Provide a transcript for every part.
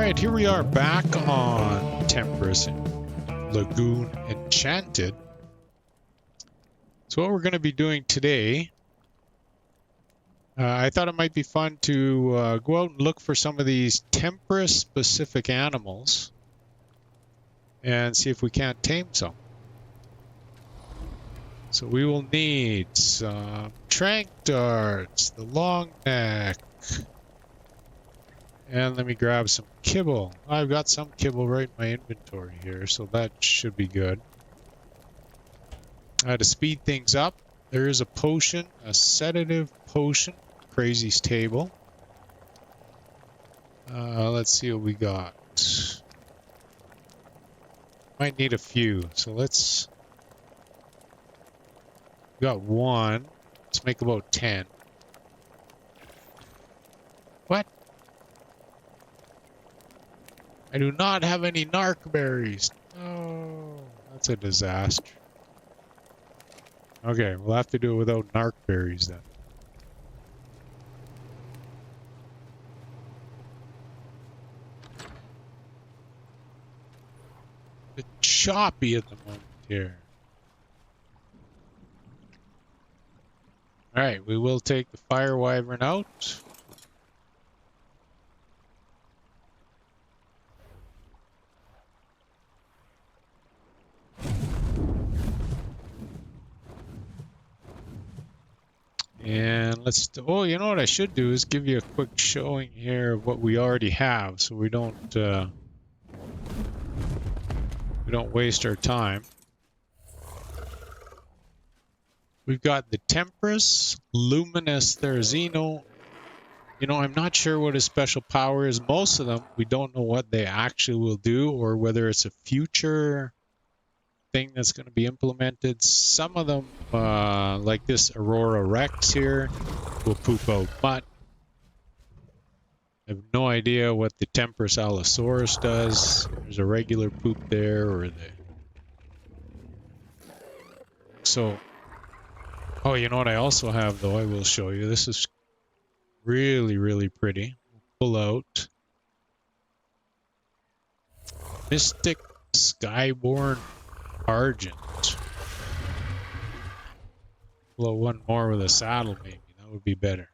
Alright, here we are back on Temptress Lagoon Enchanted. So what we're going to be doing today, I thought it might be fun to go out and look for some of these Temptress-specific animals and see if we can't tame some. So we will need some trank darts, the long neck, and let me grab some kibble. I've got some kibble right in my inventory here, so that should be good. To speed things up, there is a potion, a sedative potion, Crazy's table. Let's see what we got. Might need a few, so let's... We got one. Let's make about 10. What? I do not have any narc berries. Oh, that's a disaster. Okay, we'll have to do it without narc berries then. It's choppy at the moment here. Alright, we will take the fire wyvern out. And let's, oh, you know what I should do is give you a quick showing here of what we already have, so we don't waste our time. We've got the Temptress, Luminous Therizino. You know, I'm not sure what his special power is. Most of them, we don't know what they actually will do or whether it's a future thing that's going to be implemented. Some of them, like this Aurora Rex here, will poop out mud. I have no idea what the Temptress Allosaurus does. There's a regular poop there, or the... So, oh, you know what I also have, though? I will show you. This is really, really pretty. We'll pull out Mystic Skyborn Argent. Well, one more with a saddle, maybe. That would be better.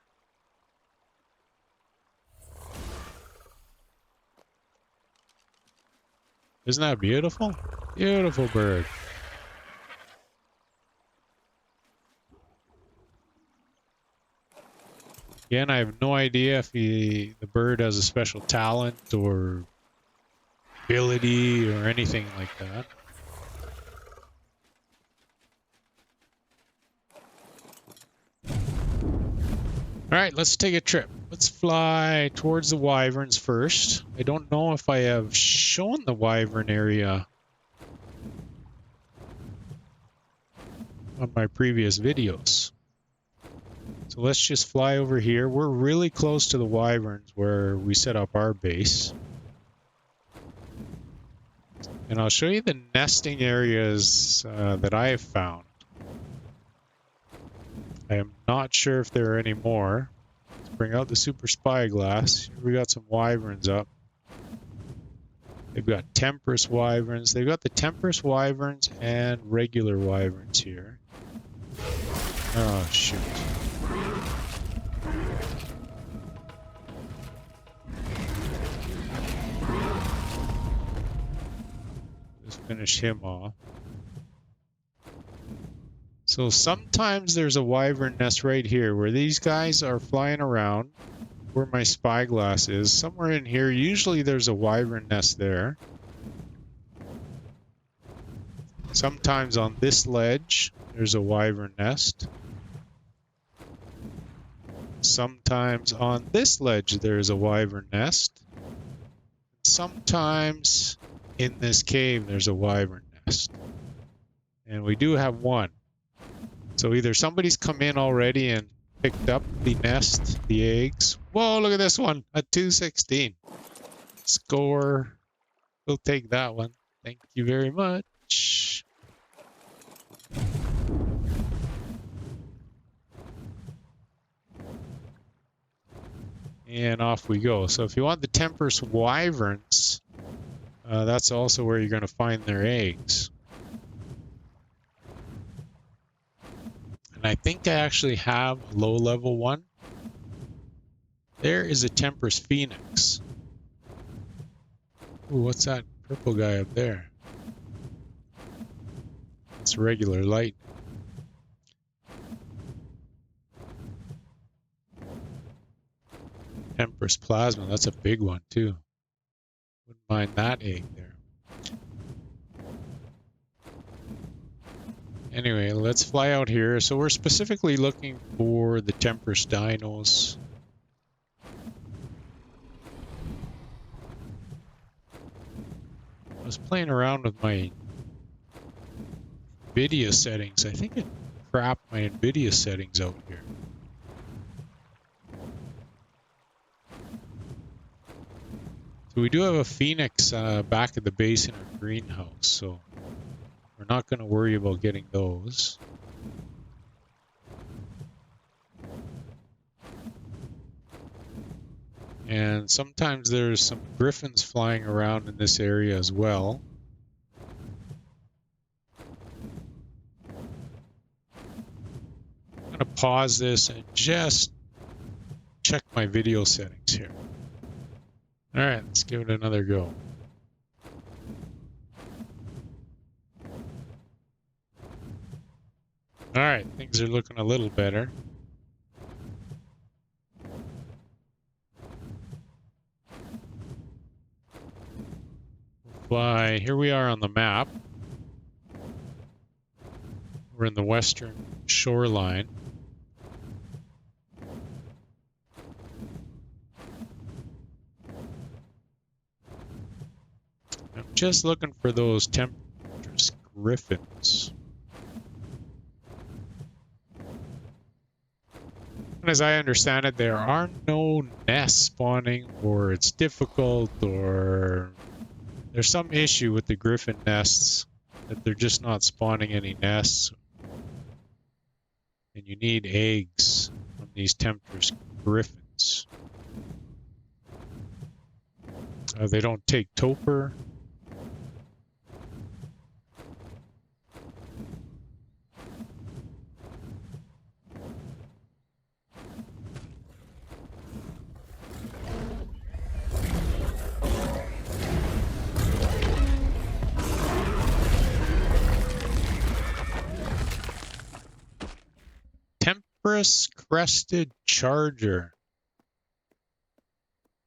Isn't that beautiful? Beautiful bird. Again, I have no idea if the bird has a special talent or ability or anything like that. Alright, let's take a trip. Let's fly towards the wyverns first. I don't know if I have shown the wyvern area on my previous videos. So let's just fly over here. We're really close to the wyverns where we set up our base. And I'll show you the nesting areas that I have found. I am not sure if there are any more. Let's bring out the super spyglass. Here we got some wyverns up. They've got Temptress wyverns. They've got the Temptress wyverns and regular wyverns here. Oh, shoot. Just finish him off. So sometimes there's a wyvern nest right here where these guys are flying around where my spyglass is. Somewhere in here, usually there's a wyvern nest there. Sometimes on this ledge, there's a wyvern nest. Sometimes on this ledge, there's a wyvern nest. Sometimes in this cave, there's a wyvern nest. And we do have one. So either somebody's come in already and picked up the nest, the eggs. Whoa, look at this one, a 216. Score. We'll take that one. Thank you very much. And off we go. So if you want the Temptress wyverns, that's also where you're going to find their eggs. And I think I actually have a low level one. There is a Temptress phoenix. Ooh, what's that purple guy up there? That's regular light. Temptress plasma, that's a big one too. Wouldn't mind that egg there. Anyway, let's fly out here. So we're specifically looking for the Temptress dinos. I was playing around with my NVIDIA settings. I think it crapped my NVIDIA settings out here. So we do have a phoenix back at the base in our greenhouse, so we're not going to worry about getting those. And sometimes there's some griffins flying around in this area as well. I'm going to pause this and just check my video settings here. All right, let's give it another go. All right, things are looking a little better. Fly. Here we are on the map. We're in the western shoreline. I'm just looking for those Temptress griffins. And as I understand it, there are no nests spawning, or it's difficult, or there's some issue with the griffin nests, that they're just not spawning any nests. And you need eggs from these Temptress griffins. They don't take toper. Temptress crested charger.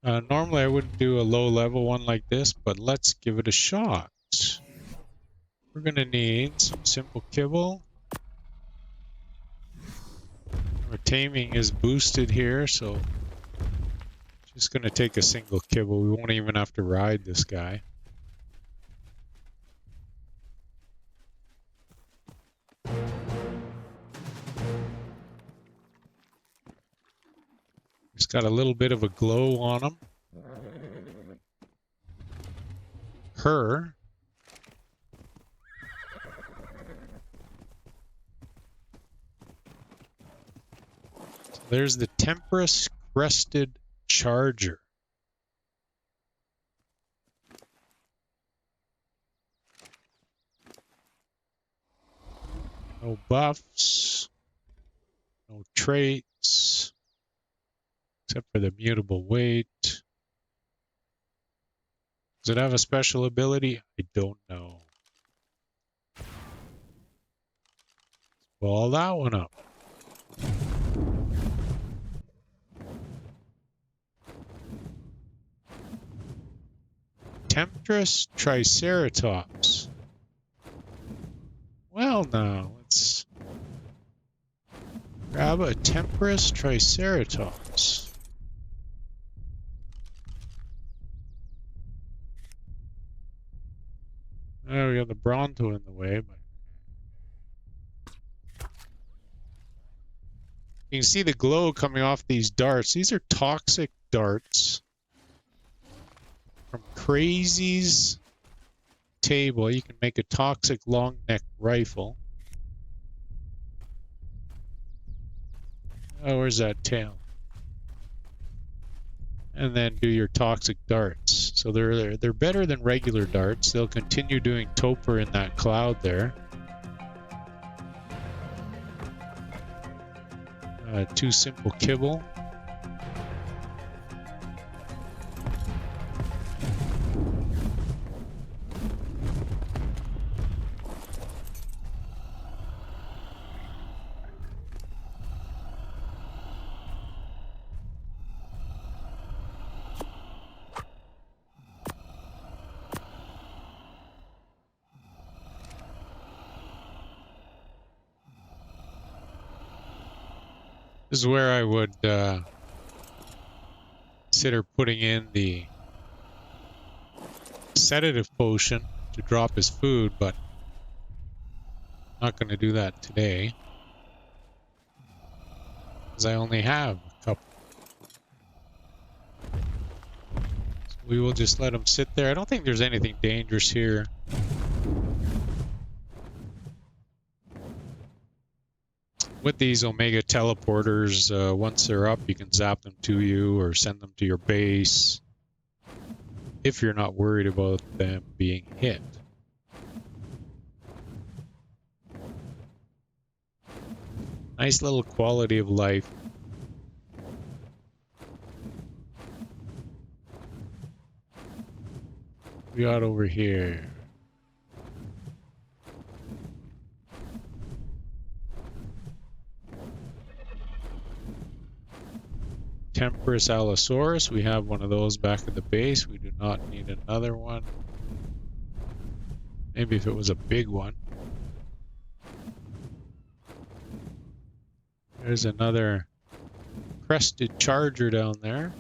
Normally I wouldn't do a low level one like this, but let's give it a shot. We're gonna need some simple kibble. Our taming is boosted here, so just gonna take a single kibble. We won't even have to ride this guy. He's got a little bit of a glow on him. Her. So there's the Temptress crested charger. No buffs. No traits. Except for the mutable weight. Does it have a special ability? I don't know. Let's ball that one up. Temptress Triceratops. Well, now let's grab a Temptress Triceratops. Oh, we got the Bronto in the way, but you can see the glow coming off these darts. These are toxic darts from Crazy's table. You can make a toxic long neck rifle. Oh, where's that tail? and then do your toxic darts. So they're better than regular darts. They'll continue doing Toper in that cloud there. 2 simple kibble. This is where I would consider putting in the sedative potion to drop his food, but I'm not going to do that today because I only have a couple. So we will just let him sit there. I don't think there's anything dangerous here. With these Omega teleporters, once they're up, you can zap them to you or send them to your base if you're not worried about them being hit. Nice little quality of life. We got over here. Temptress Allosaurus. We have one of those back at the base. We do not need another one. Maybe if it was a big one. There's another crested charger down there.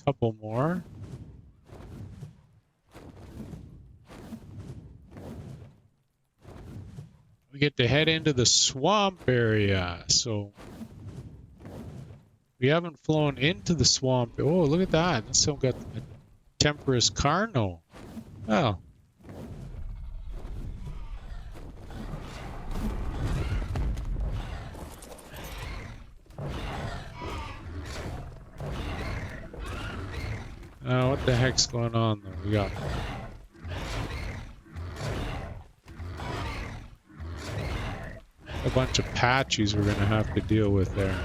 Couple more. We get to head into the swamp area, so we haven't flown into the swamp. Oh, look at that. That's still got a Temptress Carno. Oh. What the heck's going on though? We got a bunch of patches we're gonna have to deal with there.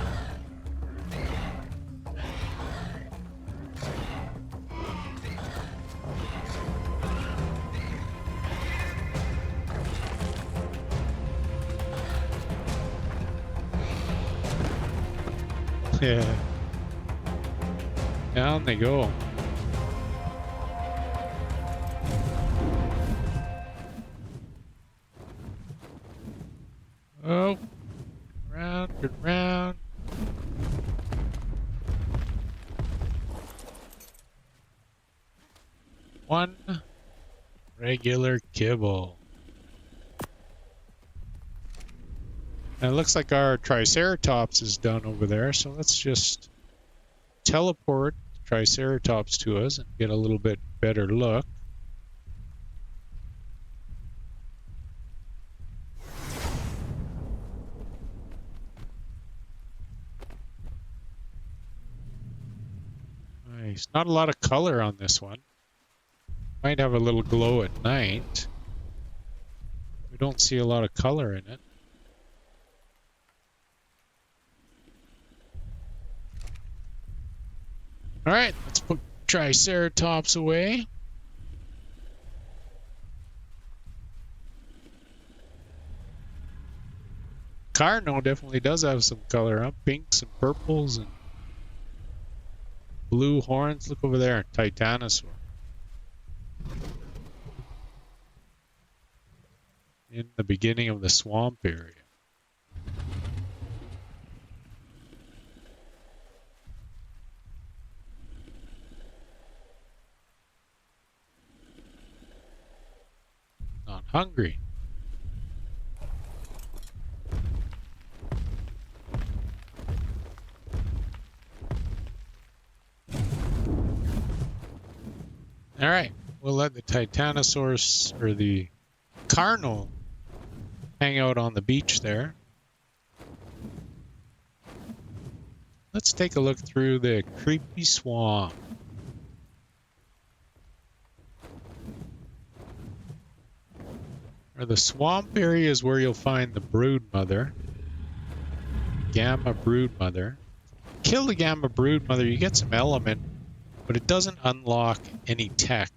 Yeah. Down they go. Oh, round and round. One regular kibble. And it looks like our Triceratops is done over there, so let's just teleport Triceratops to us and get a little bit better look. Nice. Not a lot of color on this one. Might have a little glow at night. We don't see a lot of color in it. All right, let's put Triceratops away. Carno definitely does have some color, huh? Pinks and purples and blue horns. Look over there, Titanosaur. In the beginning of the swamp area. Not hungry. All right, we'll let the Titanosaurus or the Carno hang out on the beach there. let's take a look through the creepy swamp. Or the swamp area is where you'll find the brood mother. Gamma brood mother. Kill the gamma brood mother, you get some element, but it doesn't unlock any tech.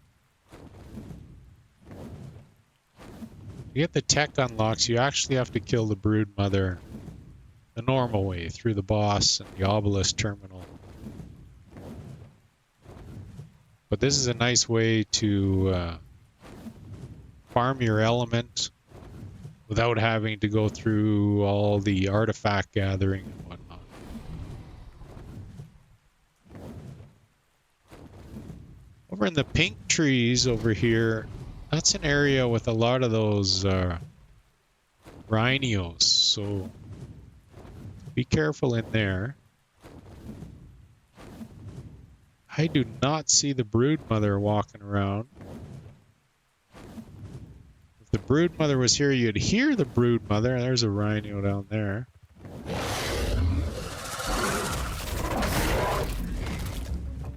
To get the tech unlocks, you actually have to kill the brood mother the normal way, through the boss and the obelisk terminal. But this is a nice way to farm your element without having to go through all the artifact gathering and whatnot. Over in the pink trees over here, that's an area with a lot of those rhinos, so be careful in there. I do not see the brood mother walking around. If the brood mother was here, you'd hear the brood mother. There's a rhino down there.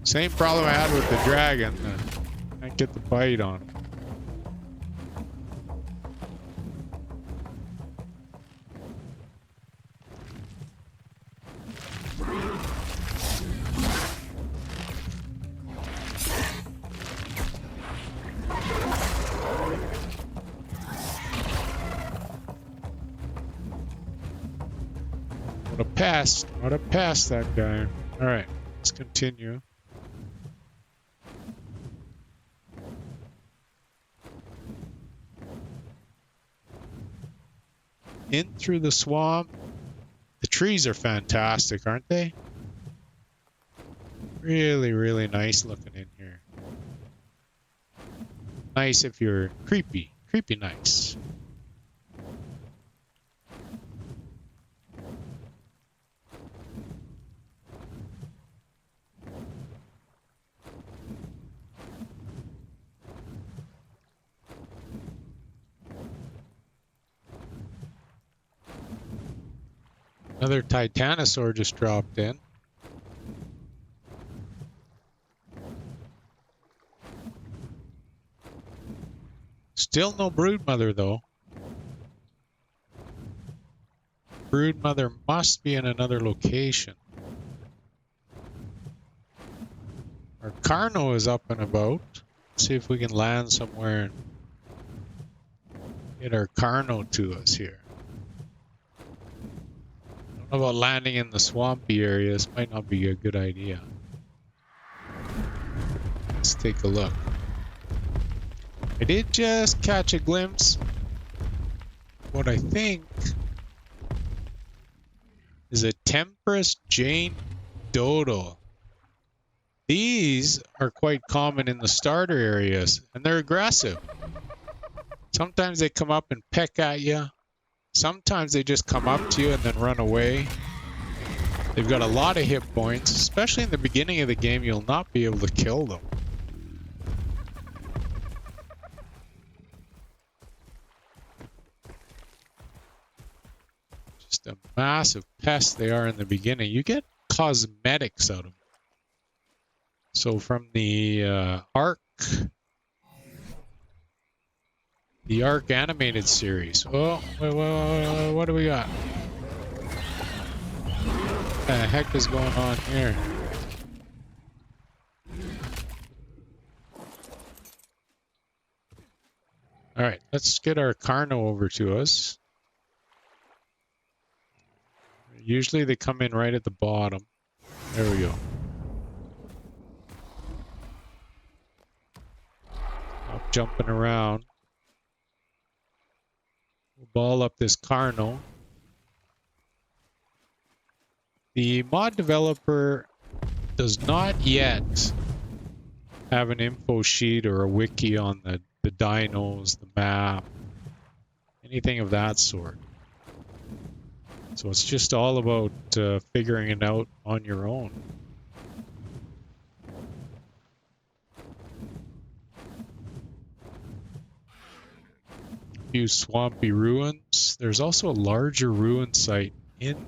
Same problem I had with the dragon. I can't get the bite on him. What a pass that guy. Alright, let's continue. In through the swamp. The trees are fantastic, aren't they? Really, really nice looking in here. Nice if you're creepy. Creepy nice. Another titanosaur just dropped in. Still no brood mother though. Brood mother must be in another location. Our Carno is up and about. Let's see if we can land somewhere and get our Carno to us here. Don't know about landing in the swampy areas. Might not be a good idea. Let's take a look. I did just catch a glimpse of what I think is a Temptress Jane Dodo. These are quite common in the starter areas, and they're aggressive. Sometimes they come up and peck at you. Sometimes they just come up to you and then run away. They've got a lot of hit points, especially in the beginning of the game. You'll not be able to kill them. Just a massive pest they are in the beginning. You get cosmetics out of them. So from the Ark animated series. Oh, wait, what do we got? What the heck is going on here? Alright, let's get our Carno over to us. Usually they come in right at the bottom. There we go. Stop jumping around. We'll ball up this Carno. The mod developer does not yet have an info sheet or a wiki on the dinos, the map, anything of that sort. So it's just all about figuring it out on your own. A few swampy ruins. There's also a larger ruin site in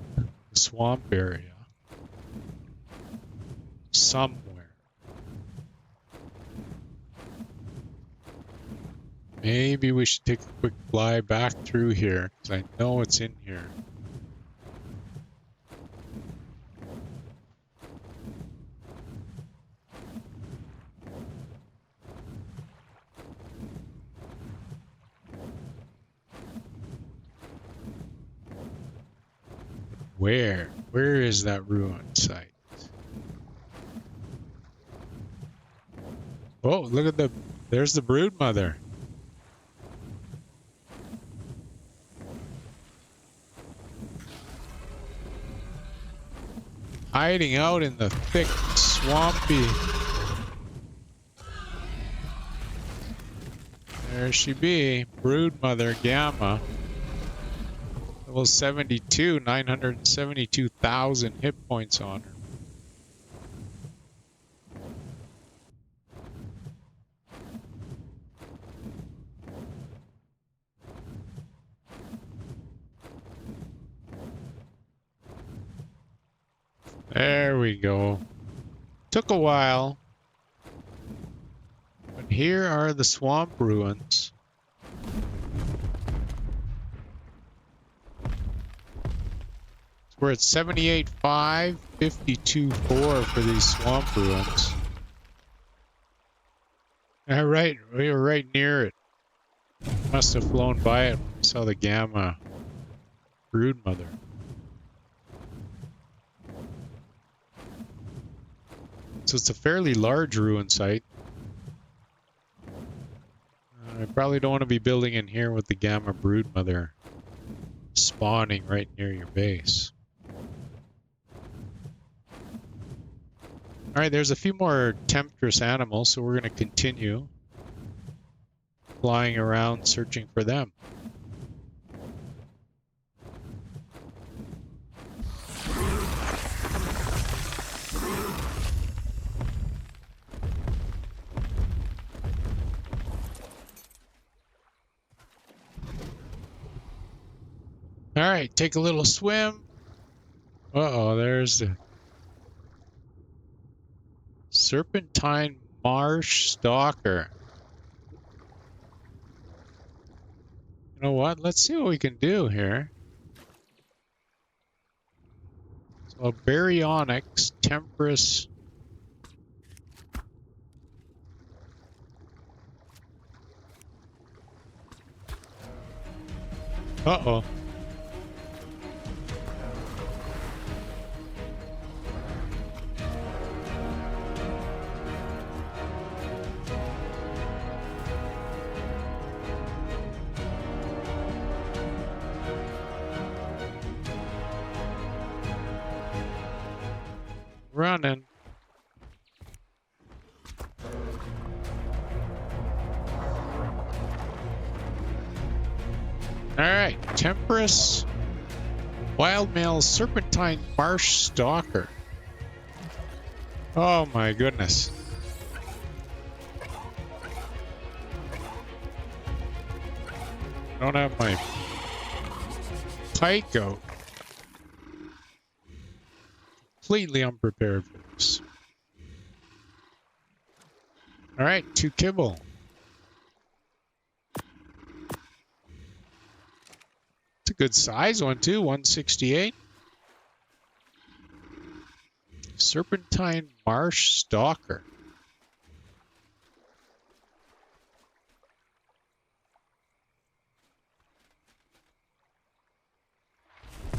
the swamp area. somewhere. Maybe we should take a quick fly back through here, because I know it's in here. Where? Where is that ruin site? Oh, look at there's the brood mother. Hiding out in the thick, swampy. There she be, brood mother Gamma. Level 72, 972,000 hit points on her. There we go. Took a while. But here are the swamp ruins. We're at 78.5, 52.4 for these swamp ruins. Alright, we were right near it. Must have flown by it when we saw the Gamma brood mother. So it's a fairly large ruin site. I probably don't want to be building in here with the Gamma brood mother spawning right near your base. Alright, there's a few more Temptress animals, so we're going to continue flying around searching for them. Alright, take a little swim. Uh-oh, there's the serpentine marsh stalker. You know what? Let's see what we can do here. So a baryonyx, Temptress. Uh-oh. Running. Alright, Temptress wild male serpentine marsh stalker. Oh my goodness. I don't have my pike out. Completely unprepared for this. Alright, 2 kibble. It's a good size one too, 168. Serpentine marsh stalker.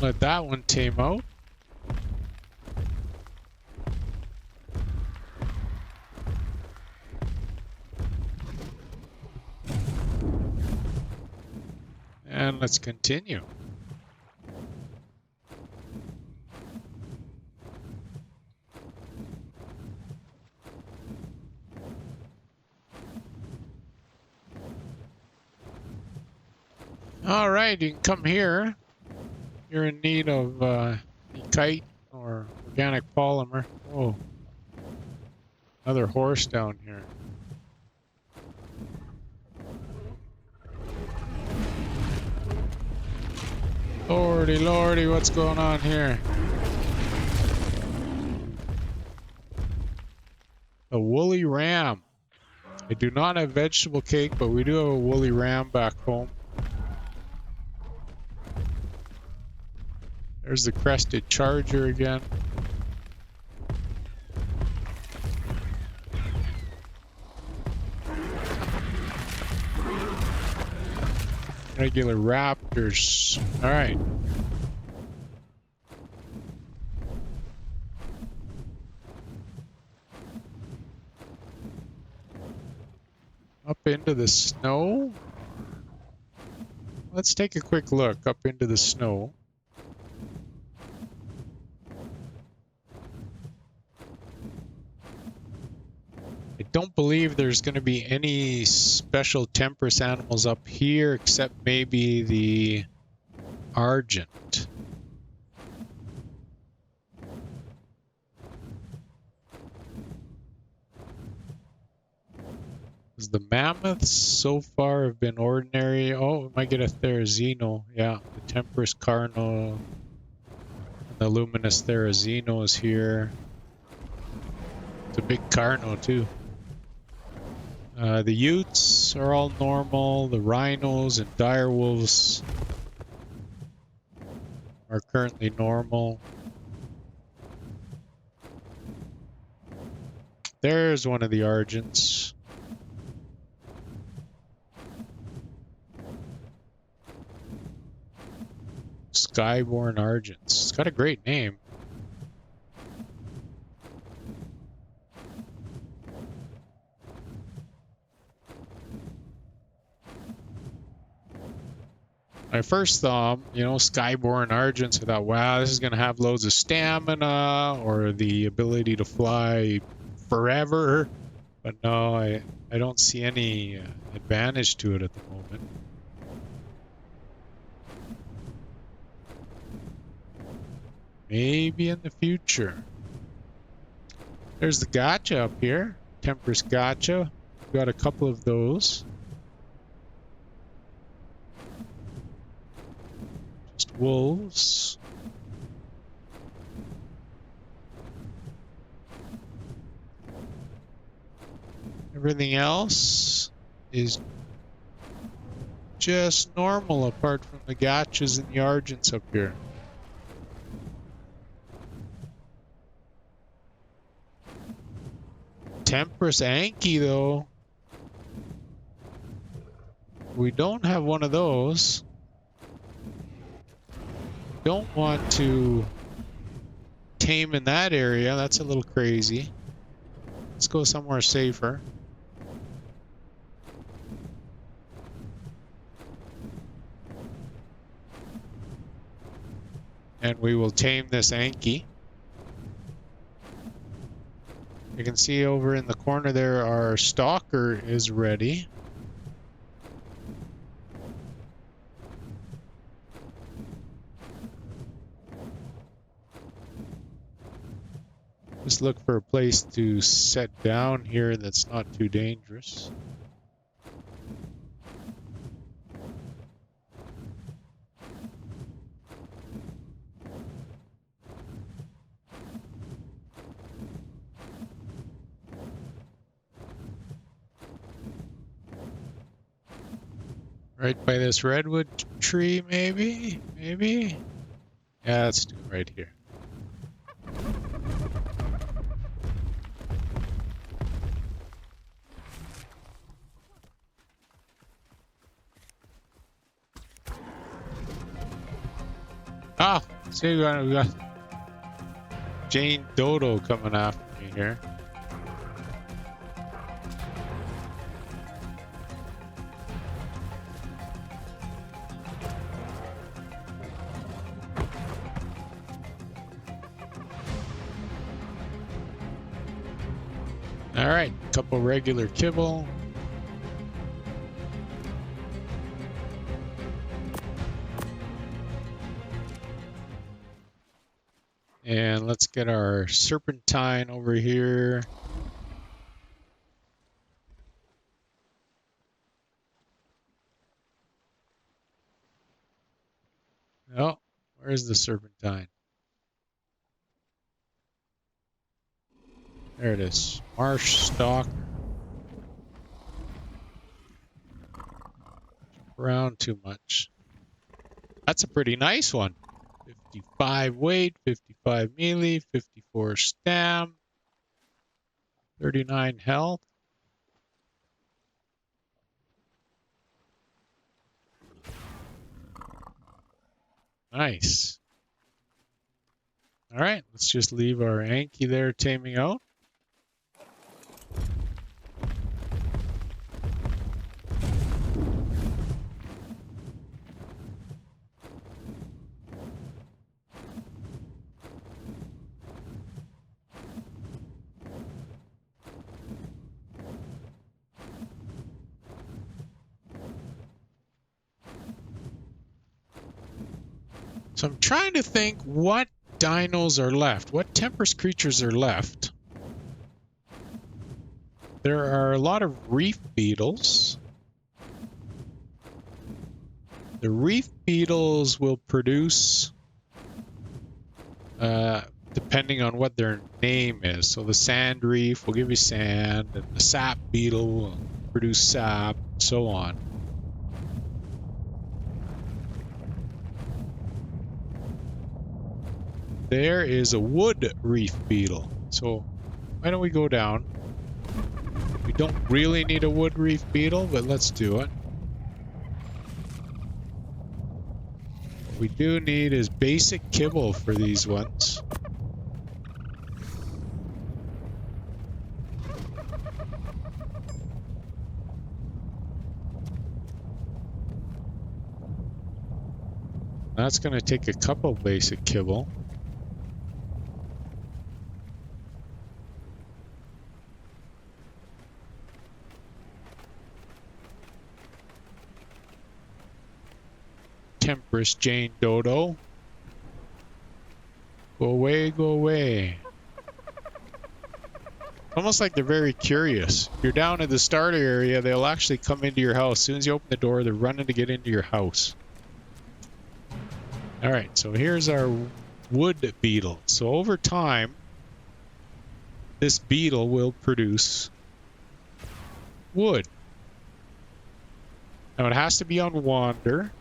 Let that one tame out. And let's continue. All right, you can come here. You're in need of kite or organic polymer. Oh, another horse down here. Lordy, lordy, what's going on here? A woolly ram. I do not have vegetable cake, but we do have a woolly ram back home. There's the crested charger again. Regular raptors. All right. Up into the snow. Let's take a quick look up into the snow. I don't believe there's going to be any special Temptress animals up here except maybe the Argent. Because the mammoths so far have been ordinary. Oh, we might get a Therizino. Yeah, the Temptress Carno and the Luminous Therizino is here. It's a big Carno too. The Utes are all normal. The rhinos and direwolves are currently normal. There's one of the Argents. Skyborn Argents. It's got a great name. I first thought, you know, Skyborn Argents, I thought, wow, this is going to have loads of stamina or the ability to fly forever. But no, I don't see any advantage to it at the moment. Maybe in the future. There's the gotcha up here. Temptress gotcha. We've got a couple of those. Just wolves. Everything else is just normal apart from the gotchas and the Argents up here. Temptress anky though. We don't have one of those. Don't want to tame in that area. That's a little crazy. Let's go somewhere safer. And we will tame this anky. You can see over in the corner there our stalker is ready. Just look for a place to set down here that's not too dangerous. Right by this redwood tree, maybe? Maybe? Yeah, let's do it right here. Ah, see, we got Jane Dodo coming after me here. All right, couple regular kibble. And let's get our serpentine over here. Oh, where's the serpentine? There it is. Marsh stalker. Around too much. That's a pretty nice one. 55 weight, 55 melee, 54 stam, 39 health. Nice. All right, let's just leave our anky there taming out. So I'm trying to think what dinos are left, what tempest creatures are left. There are a lot of reef beetles. The reef beetles will produce, depending on what their name is. So the sand reef will give you sand, and the sap beetle will produce sap, and so on. There is a wood reef beetle. So why don't we go down? We don't really need a wood reef beetle, but let's do it. What we do need is basic kibble for these ones. That's going to take a couple basic kibble. Temptress Jane Dodo. Go away, go away. Almost like they're very curious. If you're down in the starter area, they'll actually come into your house. As soon as you open the door, they're running to get into your house. Alright, so here's our wood beetle. So over time, this beetle will produce wood. Now it has to be on wander.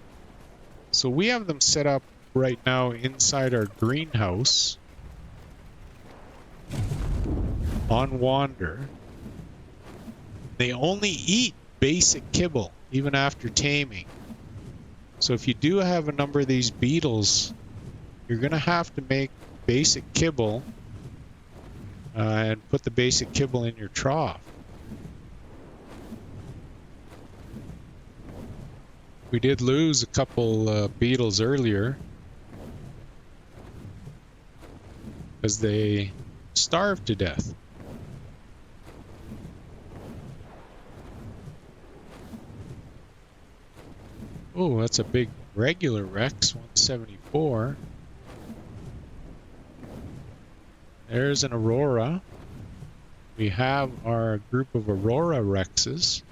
So we have them set up right now inside our greenhouse on wander. They only eat basic kibble even after taming. So if you do have a number of these beetles, you're going to have to make basic kibble and put the basic kibble in your trough. We did lose a couple beetles earlier because they starved to death. Oh, that's a big regular Rex, 174. There's an Aurora. We have our group of Aurora Rexes.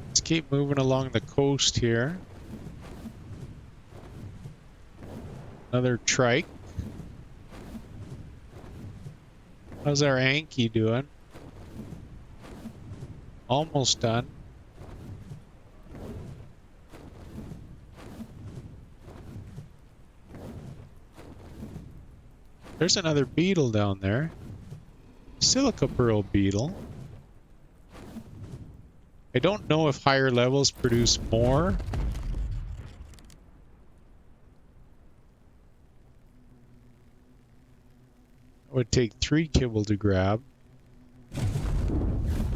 Let's keep moving along the coast here. Another trike. How's our anky doing? Almost done. There's another beetle down there. Silica pearl beetle. I don't know if higher levels produce more. It would take 3 kibble to grab.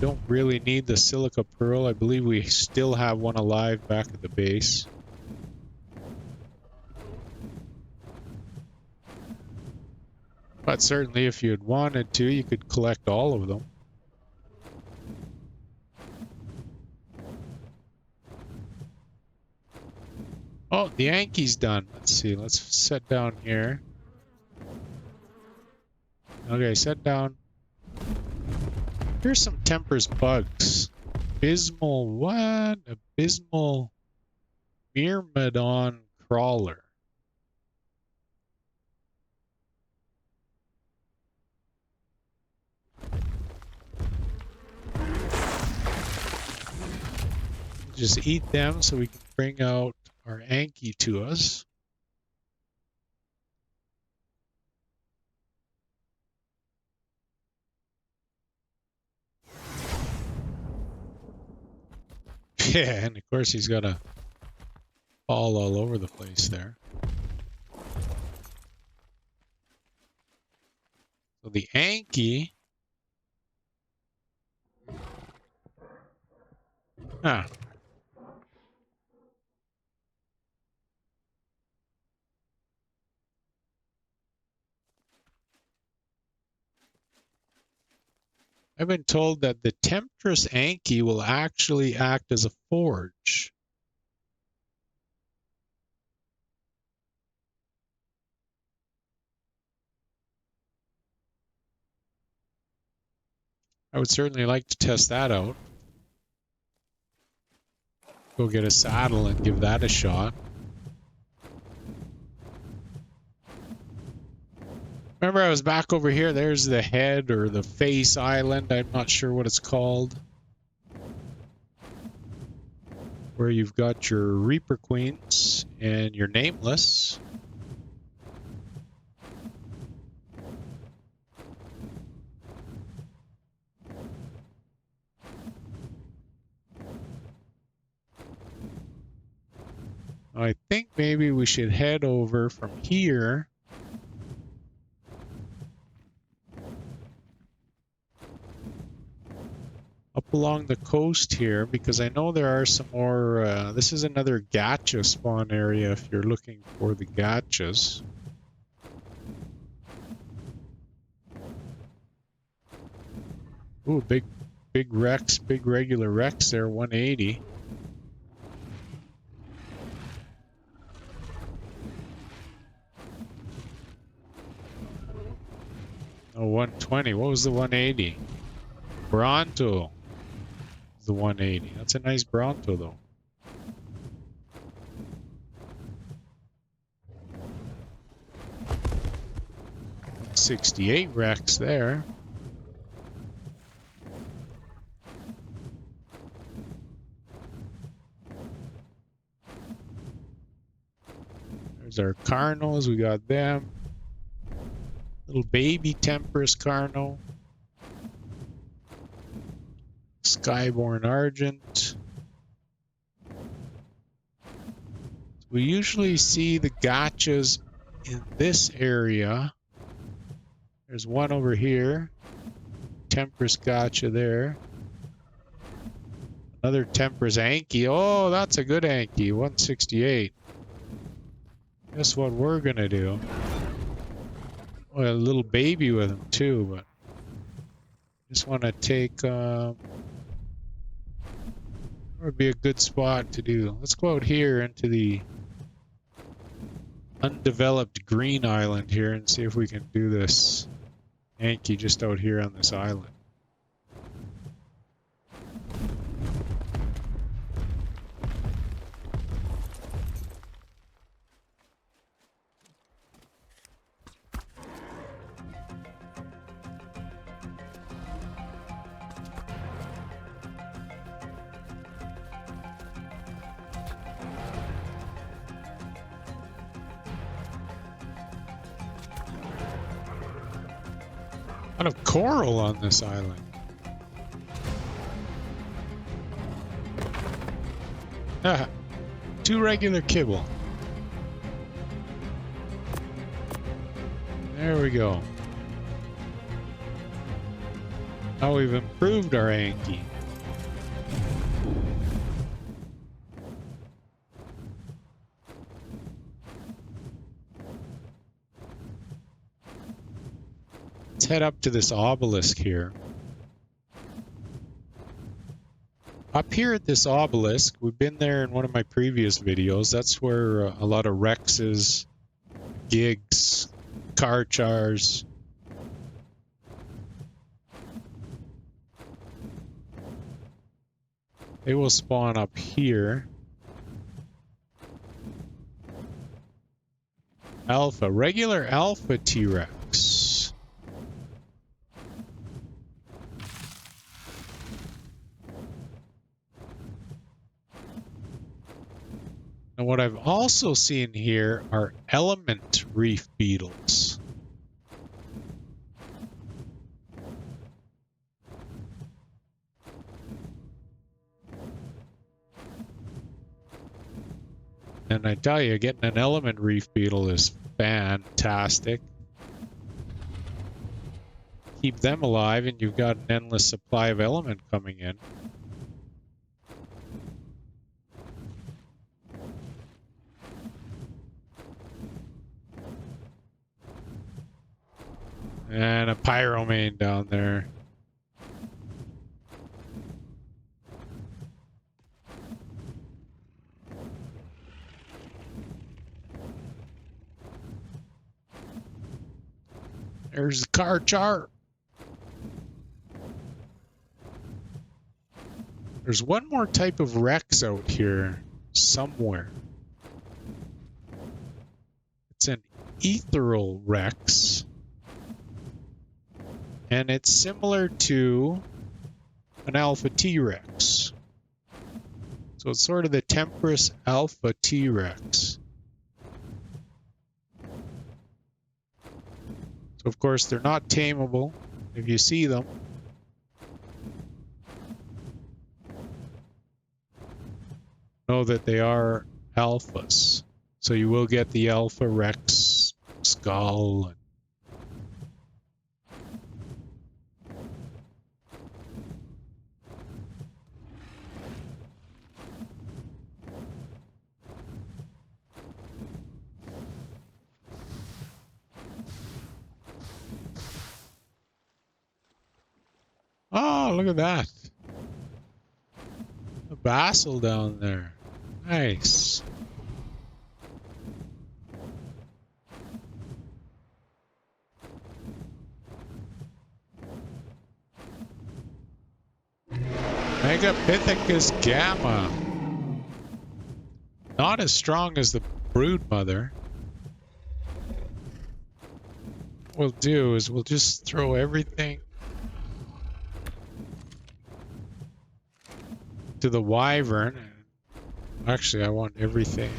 Don't really need the silica pearl. I believe we still have one alive back at the base. But certainly if you had wanted to, you could collect all of them. Oh, the anky's done. Let's see. Let's set down here. Okay, set down. Here's some Temptress bugs. Abysmal, what? Abysmal Myrmidon crawler. Just eat them so we can bring out our anky to us. Yeah, and of course he's got a fall all over the place there. So the anky. Ah. I've been told that the Temptress anky will actually act as a forge. I would certainly like to test that out. Go get a saddle and give that a shot. Remember, I was back over here. There's the head or the face island. I'm not sure what it's called. Where you've got your Reaper Queens and your Nameless. I think maybe we should head over from here. Up along the coast here, because I know there are some more. This is another gacha spawn area if you're looking for the gachas. Ooh, big Rex, big regular Rex there, 180. Oh, 120. What was the 180? Bronto. The 180. That's a nice Bronto, though. 68 Rex there. There's our Carnos. We got them. Little baby Temptress Carno. Skyborn Argent. We usually see the gachas in this area. There's one over here. Temptress gacha there. Another Temptress anky. Oh, that's a good anky. 168. Guess what we're gonna do? Oh, a little baby with him too, but just want to take. Where would be a good spot to do? Let's go out here into the undeveloped green island here and see if we can do this anky just out here on this island. A lot of coral on this island. Ah, 2 regular kibble. There we go. Now we've improved our anky. Let's head up to this obelisk here. Up here at this obelisk, we've been there in one of my previous videos. That's where a lot of Rexes, Gigs, Karchars. They will spawn up here. Alpha. Regular alpha T-Rex. And what I've also seen here are element reef beetles. And I tell you, getting an element reef beetle is fantastic. Keep them alive and you've got an endless supply of element coming in. And a pyromane down there. There's the car chart. There's one more type of Rex out here somewhere. It's an ethereal Rex. And it's similar to an alpha T-Rex. So it's sort of the Temptress alpha T-Rex. So of course they're not tameable if you see them. Know that they are alphas. So you will get the alpha Rex skull. Oh, look at that. A basil down there. Nice. Megapithecus gamma. Not as strong as the brood mother. What we'll do is we'll just throw everything to the wyvern. Actually, I want everything.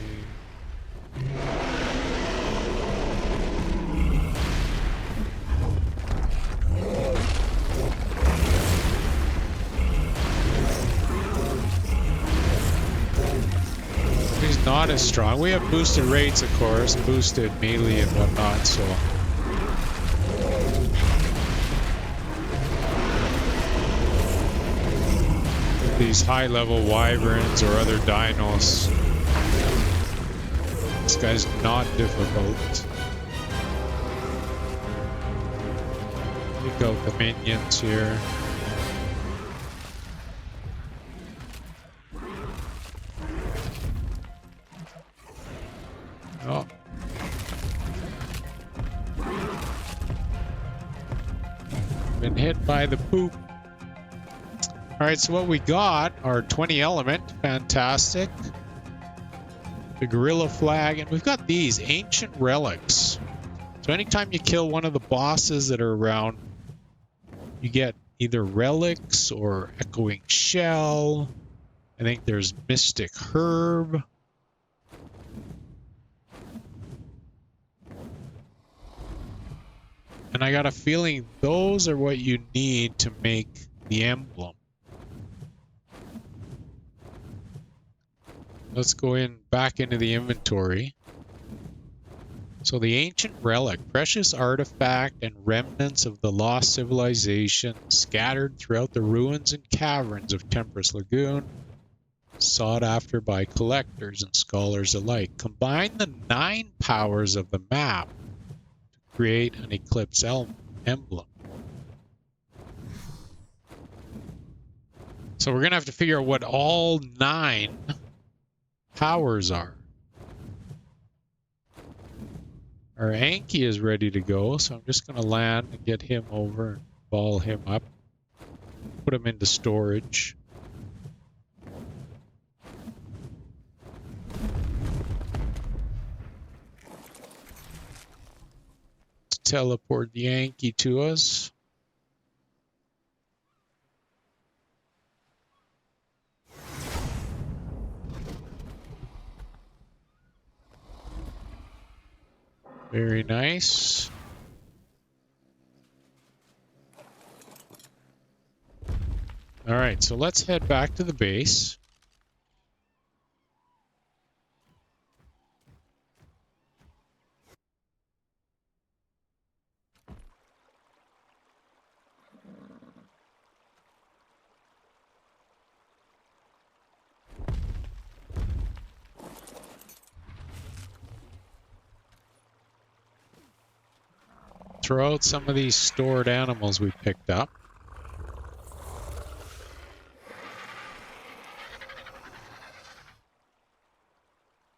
He's not as strong. We have boosted rates, of course, boosted melee and whatnot, so. These high-level wyverns or other dinos. This guy's not difficult. Pick out the minions here. Oh. Been hit by the poop. Alright, so what we got are 20 element, fantastic. The gorilla flag, and we've got these ancient relics. So anytime you kill one of the bosses that are around, you get either relics or echoing shell. I think there's mystic herb. And I got a feeling those are what you need to make the emblem. Let's go back into the inventory. So the ancient relic, precious artifact and remnants of the lost civilization scattered throughout the ruins and caverns of Temptress Lagoon, sought after by collectors and scholars alike. Combine the 9 powers of the map to create an eclipse emblem. So we're going to have to figure out what all 9 powers are. Our anky is ready to go, so I'm just going to land and get him over and ball him up. Put him into storage. teleport the anky to us. Very nice. All right, so let's head back to the base. Throw out some of these stored animals we picked up.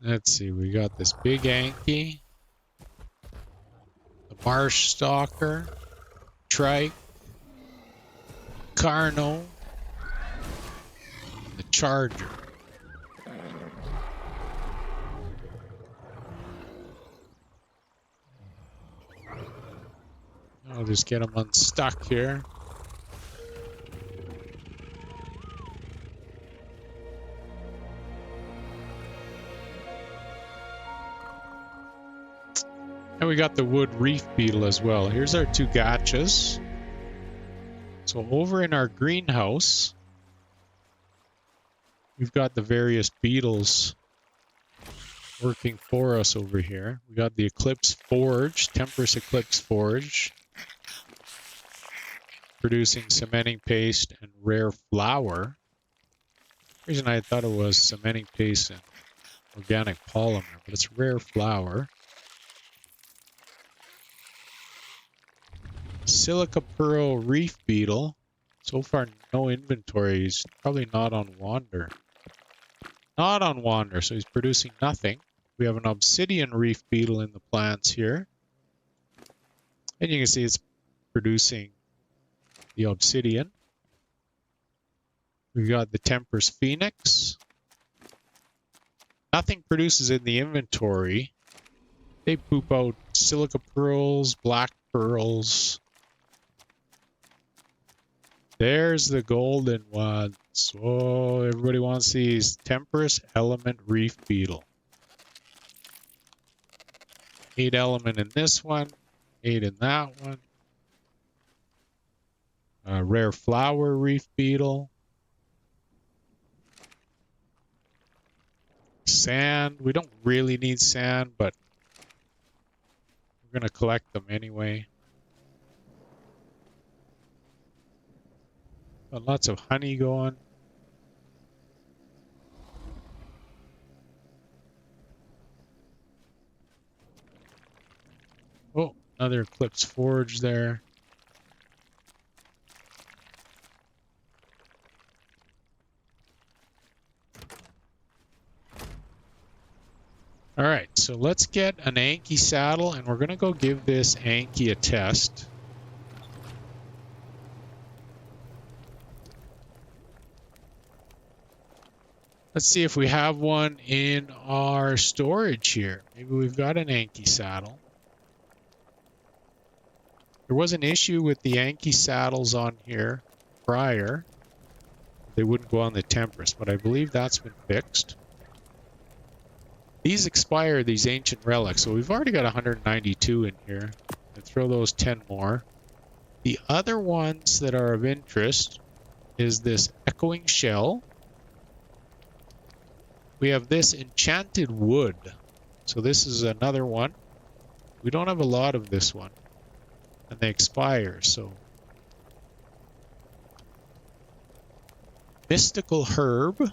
Let's see, we got this big anky, the marsh stalker, trike, carno, the charger. I'll just get them unstuck here. And we got the wood reef beetle as well. Here's our two gotchas. So over in our greenhouse, we've got the various beetles working for us over here. We got the Eclipse Forge, Temptress Eclipse Forge, producing cementing paste and rare flour. The reason I thought it was cementing paste and organic polymer, but it's rare flour. Silica Pearl Reef Beetle. So far, no inventory. He's probably not on Wander. Not on Wander, so he's producing nothing. We have an Obsidian Reef Beetle in the plants here. And you can see it's producing the Obsidian. We've got the Temptress Phoenix. Nothing produces in the inventory. They poop out silica pearls, black pearls. There's the golden ones. Oh, everybody wants these. Temptress Element Reef Beetle. 8 element in this one. 8 in that one. Rare flower reef beetle. Sand. We don't really need sand, but we're going to collect them anyway. Got lots of honey going. Oh, another Eclipse Forge there. All right, so let's get an anky saddle, and we're going to go give this anky a test. Let's see if we have one in our storage here. Maybe we've got an anky saddle. There was an issue with the anky saddles on here prior. They wouldn't go on the Temptress, but I believe that's been fixed. These expire, these ancient relics, so we've already got 192 in here. I'll throw those 10 more. The other ones that are of interest is this echoing shell. We have this enchanted wood. So this is another one. We don't have a lot of this one. And they expire, so. Mystical herb.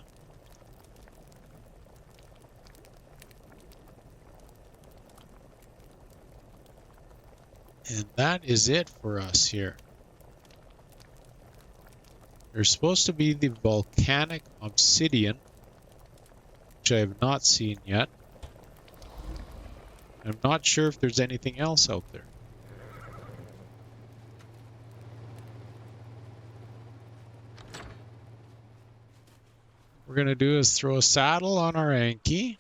And that is it for us here. There's supposed to be the volcanic obsidian, which I have not seen yet. I'm not sure if there's anything else out there. What we're going to do is throw a saddle on our anky.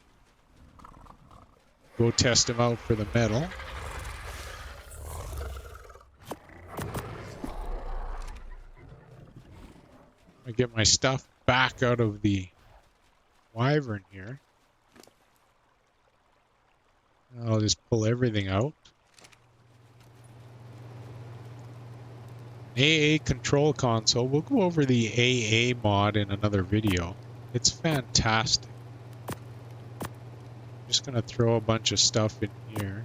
Go test him out for the metal. get my stuff back out of the wyvern here. I'll just pull everything out. AA control console. We'll go over the AA mod in another video. It's fantastic. Just gonna throw a bunch of stuff in here.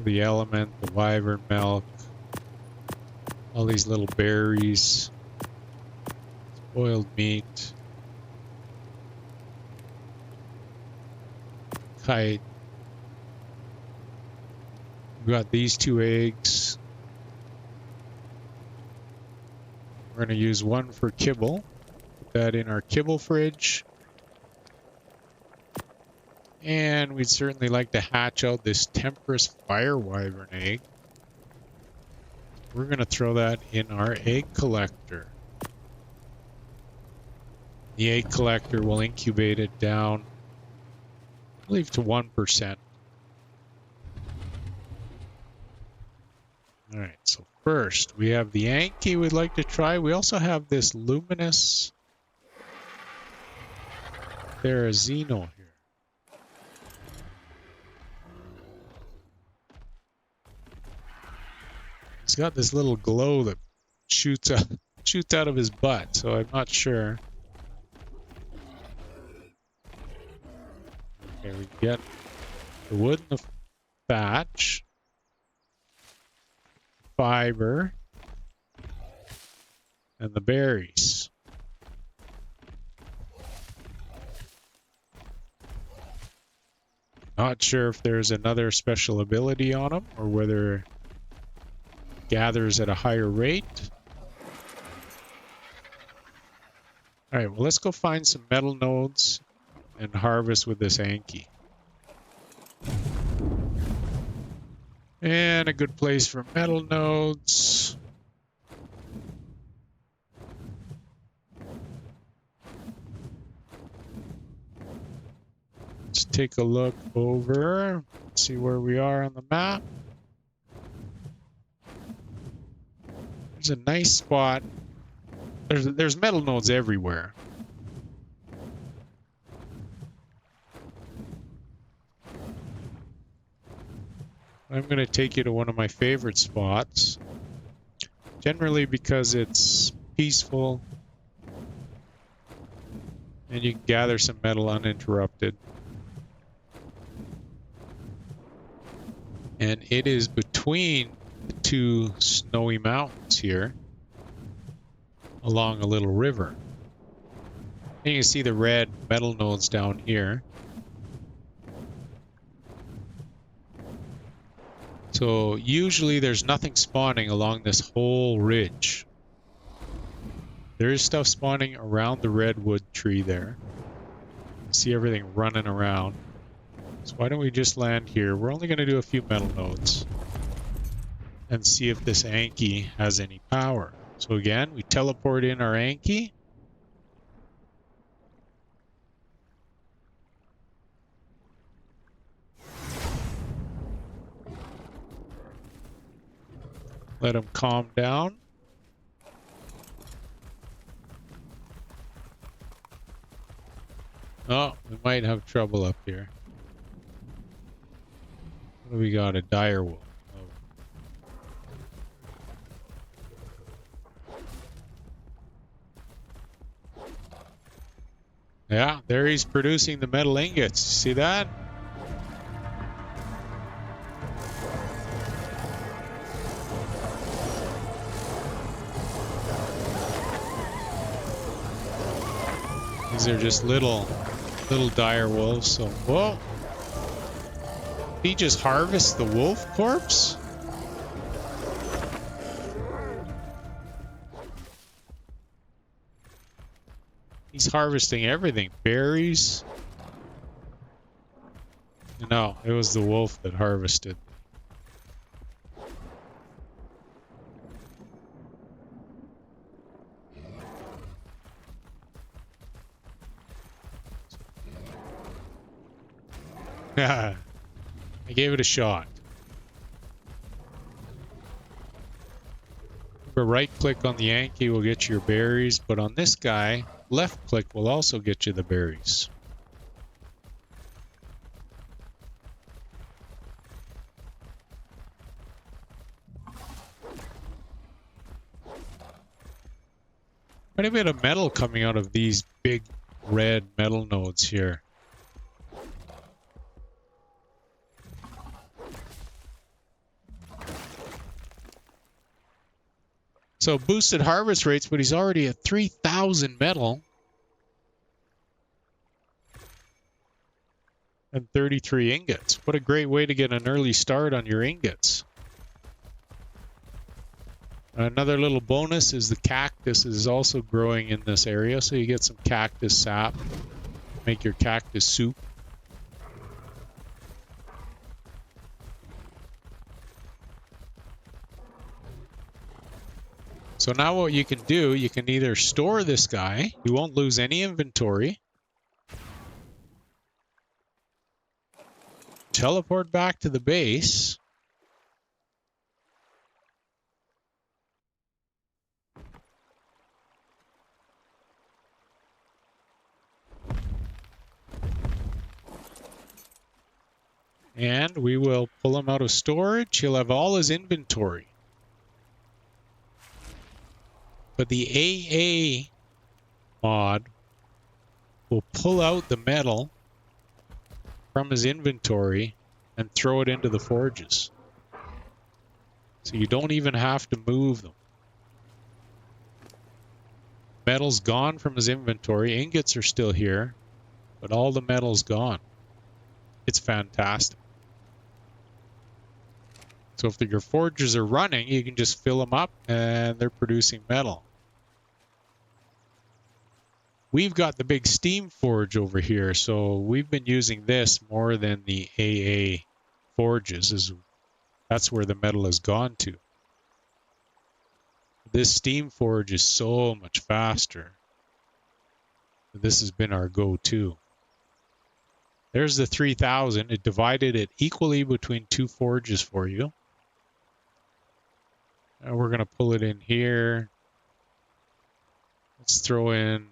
The element, the wyvern milk, all these little berries, spoiled meat, kite. We've got these 2 eggs. We're going to use one for kibble. Put that in our kibble fridge. And we'd certainly like to hatch out this Temptress fire wyvern egg. We're going to throw that in our egg collector. The egg collector will incubate it down, I believe, to 1%. All right, so first we have the anky we'd like to try. We also have this luminous Xeno here. He's got this little glow that shoots out of his butt, so I'm not sure. Okay, we get the wood and the thatch. Fiber and the berries. Not sure if there's another special ability on them or whether it gathers at a higher rate. All right, well, let's go find some metal nodes and harvest with this anky. And a good place for metal nodes. Let's take a look over, see where we are on the map. There's a nice spot. There's metal nodes everywhere. I'm going to take you to one of my favorite spots. Generally because it's peaceful and you can gather some metal uninterrupted. And it is between the 2 snowy mountains here along a little river. And you can see the red metal nodes down here. So usually there's nothing spawning along this whole ridge. There is stuff spawning around the redwood tree there. See everything running around. So why don't we just land here? We're only going to do a few metal nodes and see if this anky has any power. So again, we teleport in our anky. Let him calm down. Oh, we might have trouble up here. What do we got? A dire wolf. Oh. Yeah, there he's producing the metal ingots. See that? These are just little dire wolves. So, whoa! He just harvests the wolf corpse? He's harvesting everything. Berries. No, it was the wolf that harvested. I gave it a shot. So right click on the anky will get you your berries, but on this guy, left click will also get you the berries. Quite a bit of metal coming out of these big red metal nodes here. So boosted harvest rates, but he's already at 3,000 metal. And 33 ingots. What a great way to get an early start on your ingots. Another little bonus is the cactus is also growing in this area, so you get some cactus sap. Make your cactus soup. So now what you can do, you can either store this guy, you won't lose any inventory. Teleport back to the base. And we will pull him out of storage. He'll have all his inventory. But the AA mod will pull out the metal from his inventory and throw it into the forges. So you don't even have to move them. Metal's gone from his inventory. Ingots are still here, but all the metal's gone. It's fantastic. So if your forges are running, you can just fill them up and they're producing metal. We've got the big steam forge over here, so we've been using this more than the AA forges. That's where the metal has gone to. This steam forge is so much faster. This has been our go-to. There's the 3,000. It divided it equally between two forges for you. And we're going to pull it in here. Let's throw in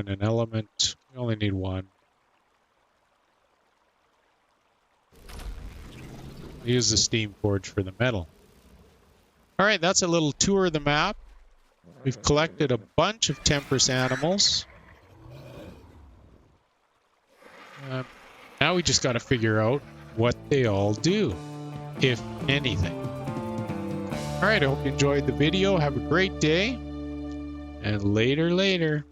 an element. We only need one. Use the steam forge for the metal. All right, that's a little tour of the map. We've collected a bunch of Temptress animals. Now we just got to figure out what they all do, if anything. All right, I hope you enjoyed the video. Have a great day, and later.